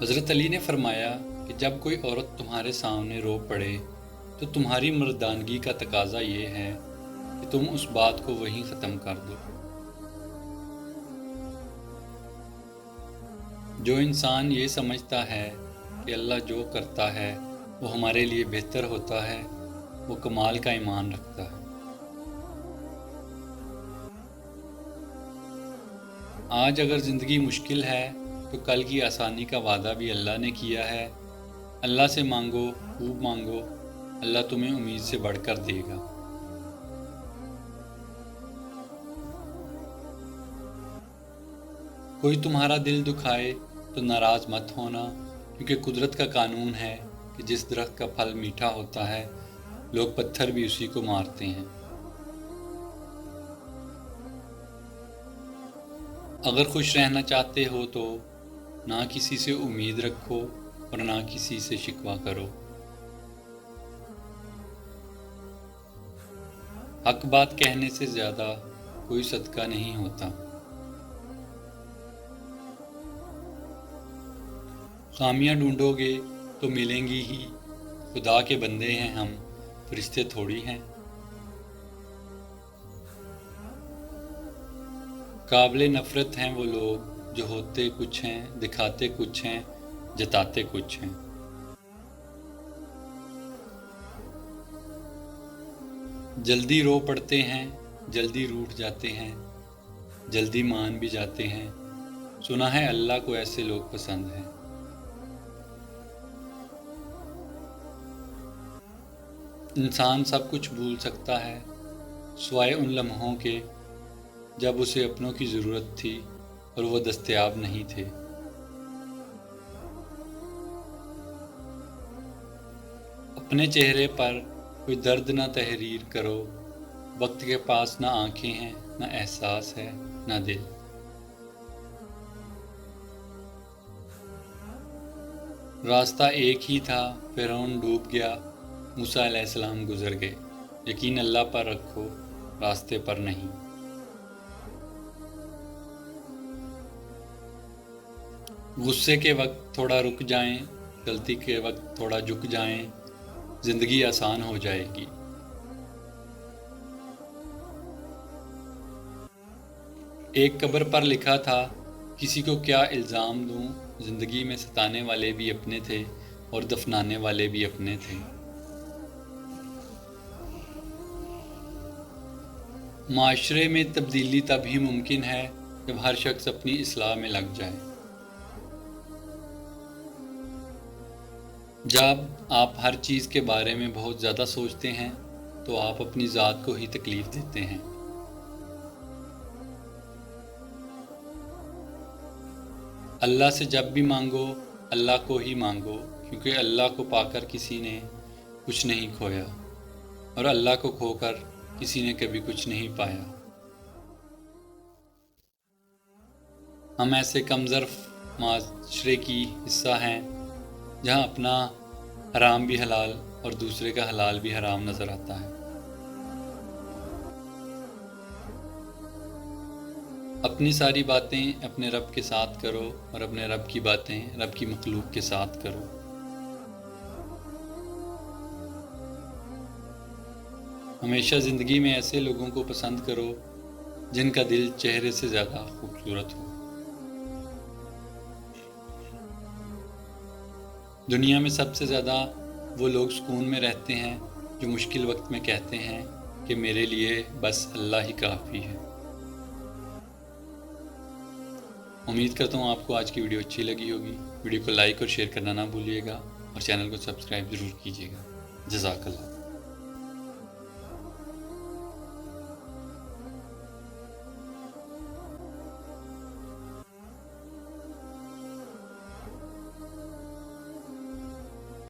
حضرت علی نے فرمایا کہ جب کوئی عورت تمہارے سامنے رو پڑے تو تمہاری مردانگی کا تقاضا یہ ہے کہ تم اس بات کو وہیں ختم کر دو۔ جو انسان یہ سمجھتا ہے کہ اللہ جو کرتا ہے وہ ہمارے لیے بہتر ہوتا ہے، وہ کمال کا ایمان رکھتا ہے۔ آج اگر زندگی مشکل ہے تو کل کی آسانی کا وعدہ بھی اللہ نے کیا ہے۔ اللہ سے مانگو، خوب مانگو، اللہ تمہیں امید سے بڑھ کر دے گا۔ کوئی تمہارا دل دکھائے تو ناراض مت ہونا، کیونکہ قدرت کا قانون ہے کہ جس درخت کا پھل میٹھا ہوتا ہے لوگ پتھر بھی اسی کو مارتے ہیں۔ اگر خوش رہنا چاہتے ہو تو نہ کسی سے امید رکھو اور نہ کسی سے شکوہ کرو۔ حق بات کہنے سے زیادہ کوئی صدقہ نہیں ہوتا۔ خامیاں ڈھونڈو گے تو ملیں گی ہی، خدا کے بندے ہیں ہم، فرشتے تھوڑی ہیں۔ قابل نفرت ہیں وہ لوگ جو ہوتے کچھ ہیں، دکھاتے کچھ ہیں، جتاتے کچھ ہیں۔ جلدی رو پڑتے ہیں، جلدی روٹھ جاتے ہیں، جلدی مان بھی جاتے ہیں۔ سنا ہے اللہ کو ایسے لوگ پسند ہیں۔ انسان سب کچھ بھول سکتا ہے سوائے ان لمحوں کے جب اسے اپنوں کی ضرورت تھی اور وہ دستیاب نہیں تھے۔ اپنے چہرے پر کوئی درد نہ تحریر کرو، وقت کے پاس نہ آنکھیں ہیں، نہ احساس ہے، نہ دل۔ راستہ ایک ہی تھا، فرعون ڈوب گیا، موسیٰ علیہ السلام گزر گئے۔ یقین اللہ پر رکھو، راستے پر نہیں۔ غصے کے وقت تھوڑا رک جائیں، غلطی کے وقت تھوڑا جھک جائیں، زندگی آسان ہو جائے گی۔ ایک قبر پر لکھا تھا، کسی کو کیا الزام دوں، زندگی میں ستانے والے بھی اپنے تھے اور دفنانے والے بھی اپنے تھے۔ معاشرے میں تبدیلی تب ہی ممکن ہے جب ہر شخص اپنی اصلاح میں لگ جائے۔ جب آپ ہر چیز کے بارے میں بہت زیادہ سوچتے ہیں تو آپ اپنی ذات کو ہی تکلیف دیتے ہیں۔ اللہ سے جب بھی مانگو اللہ کو ہی مانگو، کیونکہ اللہ کو پا کر کسی نے کچھ نہیں کھویا اور اللہ کو کھو کر کسی نے کبھی کچھ نہیں پایا۔ ہم ایسے کم ظرف معاشرے کی حصہ ہیں جہاں اپنا حرام بھی حلال اور دوسرے کا حلال بھی حرام نظر آتا ہے۔ اپنی ساری باتیں اپنے رب کے ساتھ کرو اور اپنے رب کی باتیں رب کی مخلوق کے ساتھ کرو۔ ہمیشہ زندگی میں ایسے لوگوں کو پسند کرو جن کا دل چہرے سے زیادہ خوبصورت ہو۔ دنیا میں سب سے زیادہ وہ لوگ سکون میں رہتے ہیں جو مشکل وقت میں کہتے ہیں کہ میرے لیے بس اللہ ہی کافی ہے۔ امید کرتا ہوں آپ کو آج کی ویڈیو اچھی لگی ہوگی۔ ویڈیو کو لائک اور شیئر کرنا نہ بھولیے گا اور چینل کو سبسکرائب ضرور کیجیے گا۔ جزاک اللہ۔